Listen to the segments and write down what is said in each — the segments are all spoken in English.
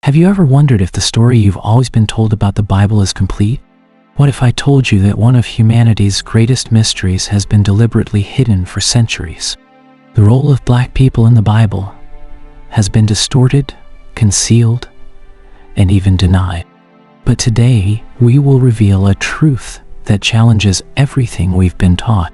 Have you ever wondered if the story you've always been told about the Bible is complete? What if I told you that one of humanity's greatest mysteries has been deliberately hidden for centuries? The role of black people in the Bible has been distorted, concealed, and even denied. But today, we will reveal a truth that challenges everything we've been taught.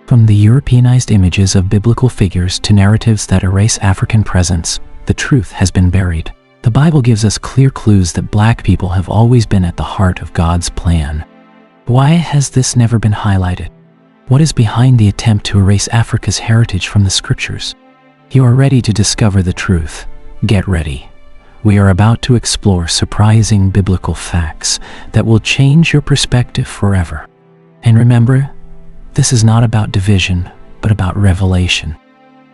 From the Europeanized images of biblical figures to narratives that erase African presence, the truth has been buried. The Bible gives us clear clues that black people have always been at the heart of God's plan. Why has this never been highlighted? What is behind the attempt to erase Africa's heritage from the scriptures? You are ready to discover the truth. Get ready. We are about to explore surprising biblical facts that will change your perspective forever. And remember, this is not about division, but about revelation.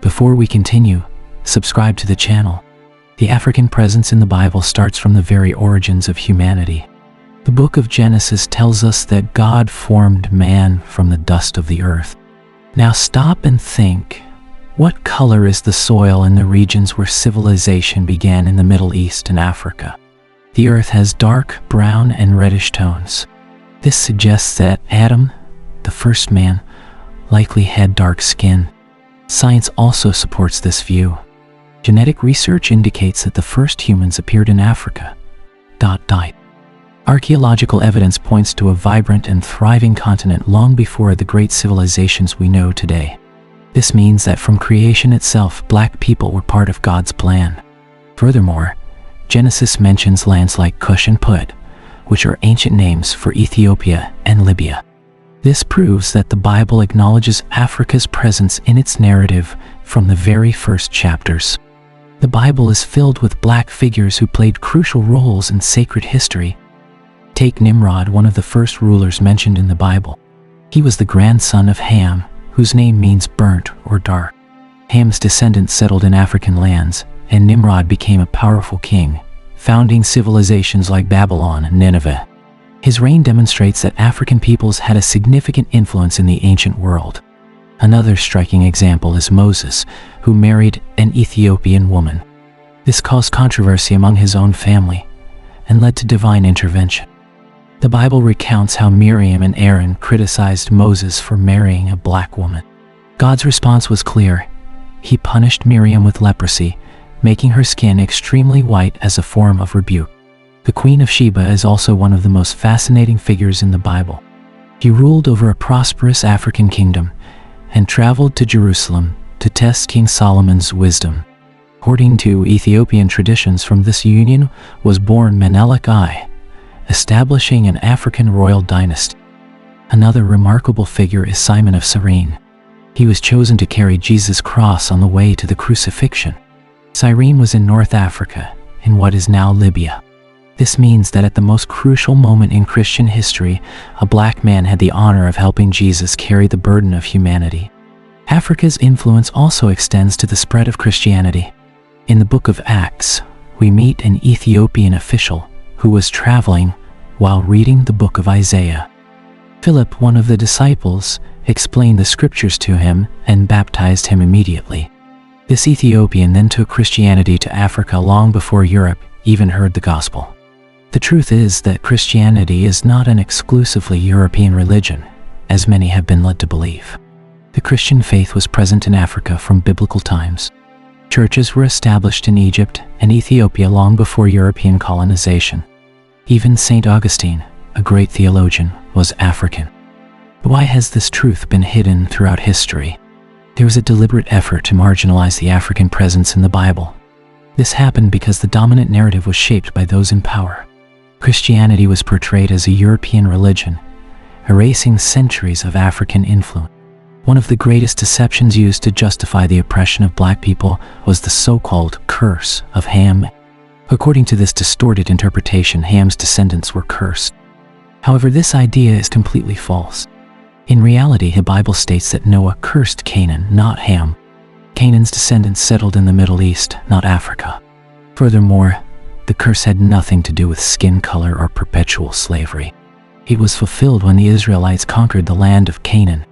Before we continue, subscribe to the channel. The African presence in the Bible starts from the very origins of humanity. The book of Genesis tells us that God formed man from the dust of the earth. Now stop and think. What color is the soil in the regions where civilization began in the Middle East and Africa? The earth has dark brown and reddish tones. This suggests that Adam, the first man, likely had dark skin. Science also supports this view. Genetic research indicates that the first humans appeared in Africa. Archaeological evidence points to a vibrant and thriving continent long before the great civilizations we know today. This means that from creation itself, black people were part of God's plan. Furthermore, Genesis mentions lands like Cush and Put, which are ancient names for Ethiopia and Libya. This proves that the Bible acknowledges Africa's presence in its narrative from the very first chapters. The Bible is filled with black figures who played crucial roles in sacred history. Take Nimrod, one of the first rulers mentioned in the Bible. He was the grandson of Ham, whose name means burnt or dark. Ham's descendants settled in African lands, and Nimrod became a powerful king, founding civilizations like Babylon and Nineveh. His reign demonstrates that African peoples had a significant influence in the ancient world. Another striking example is Moses, who married an Ethiopian woman. This caused controversy among his own family and led to divine intervention. The Bible recounts how Miriam and Aaron criticized Moses for marrying a black woman. God's response was clear. He punished Miriam with leprosy, making her skin extremely white as a form of rebuke. The Queen of Sheba is also one of the most fascinating figures in the Bible. She ruled over a prosperous African kingdom and traveled to Jerusalem to test King Solomon's wisdom. According to Ethiopian traditions, from this union was born Menelik I, establishing an African royal dynasty. Another remarkable figure is Simon of Cyrene. He was chosen to carry Jesus' cross on the way to the crucifixion. Cyrene was in North Africa, in what is now Libya. This means that at the most crucial moment in Christian history, a black man had the honor of helping Jesus carry the burden of humanity. Africa's influence also extends to the spread of Christianity. In the book of Acts, we meet an Ethiopian official who was traveling while reading the book of Isaiah. Philip, one of the disciples, explained the scriptures to him and baptized him immediately. This Ethiopian then took Christianity to Africa long before Europe even heard the gospel. The truth is that Christianity is not an exclusively European religion, as many have been led to believe. The Christian faith was present in Africa from biblical times. Churches were established in Egypt and Ethiopia long before European colonization. Even St. Augustine, a great theologian, was African. But why has this truth been hidden throughout history? There was a deliberate effort to marginalize the African presence in the Bible. This happened because the dominant narrative was shaped by those in power. Christianity was portrayed as a European religion, erasing centuries of African influence. One of the greatest deceptions used to justify the oppression of black people was the so-called curse of Ham. According to this distorted interpretation, Ham's descendants were cursed. However, this idea is completely false. In reality, the Bible states that Noah cursed Canaan, not Ham. Canaan's descendants settled in the Middle East, not Africa. Furthermore, the curse had nothing to do with skin color or perpetual slavery. It was fulfilled when the Israelites conquered the land of Canaan.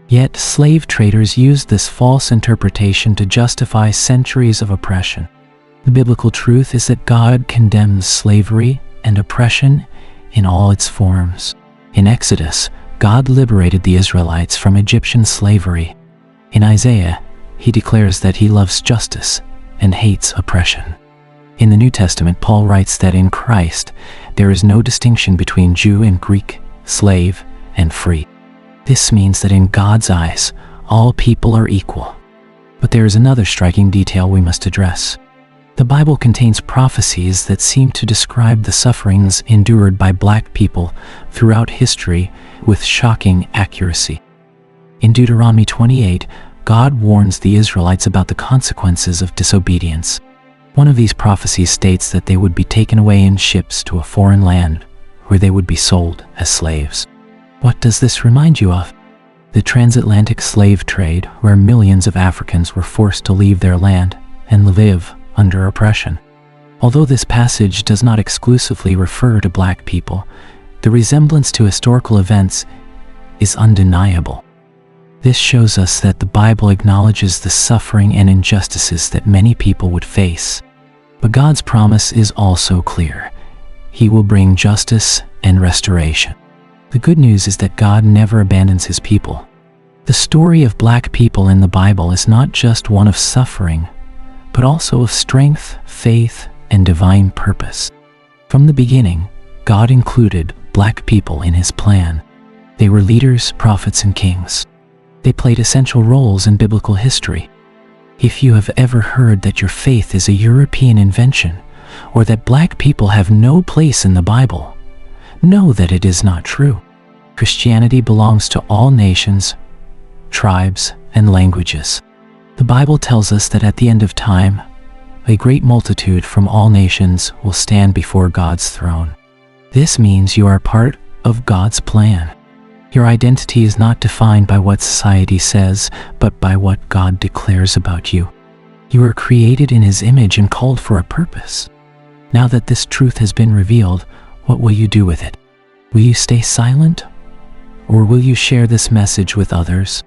Yet slave traders used this false interpretation to justify centuries of oppression. The biblical truth is that God condemns slavery and oppression in all its forms. In Exodus, God liberated the Israelites from Egyptian slavery. In Isaiah, he declares that he loves justice and hates oppression. In the New Testament, Paul writes that in Christ, there is no distinction between Jew and Greek, slave and free. This means that in God's eyes, all people are equal. But there is another striking detail we must address. The Bible contains prophecies that seem to describe the sufferings endured by black people throughout history with shocking accuracy. In Deuteronomy 28, God warns the Israelites about the consequences of disobedience. One of these prophecies states that they would be taken away in ships to a foreign land, where they would be sold as slaves. What does this remind you of? The transatlantic slave trade, where millions of Africans were forced to leave their land and live under oppression. Although this passage does not exclusively refer to black people, the resemblance to historical events is undeniable. This shows us that the Bible acknowledges the suffering and injustices that many people would face. But God's promise is also clear. He will bring justice and restoration. The good news is that God never abandons his people. The story of black people in the Bible is not just one of suffering, but also of strength, faith, and divine purpose. From the beginning, God included black people in his plan. They were leaders, prophets, and kings. They played essential roles in biblical history. If you have ever heard that your faith is a European invention, or that black people have no place in the Bible, know that it is not true. Christianity belongs to all nations, tribes, and languages. The Bible tells us that at the end of time, a great multitude from all nations will stand before God's throne. This means you are part of God's plan. Your identity is not defined by what society says, but by what God declares about you. You are created in his image and called for a purpose. Now that this truth has been revealed, what will you do with it? Will you stay silent? Or will you share this message with others?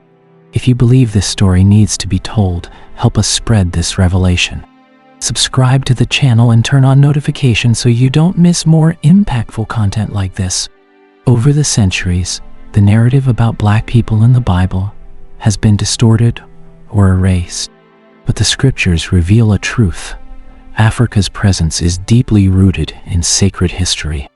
If you believe this story needs to be told, help us spread this revelation. Subscribe to the channel and turn on notifications so you don't miss more impactful content like this. Over the centuries, the narrative about black people in the Bible has been distorted or erased. But the scriptures reveal a truth. Africa's presence is deeply rooted in sacred history.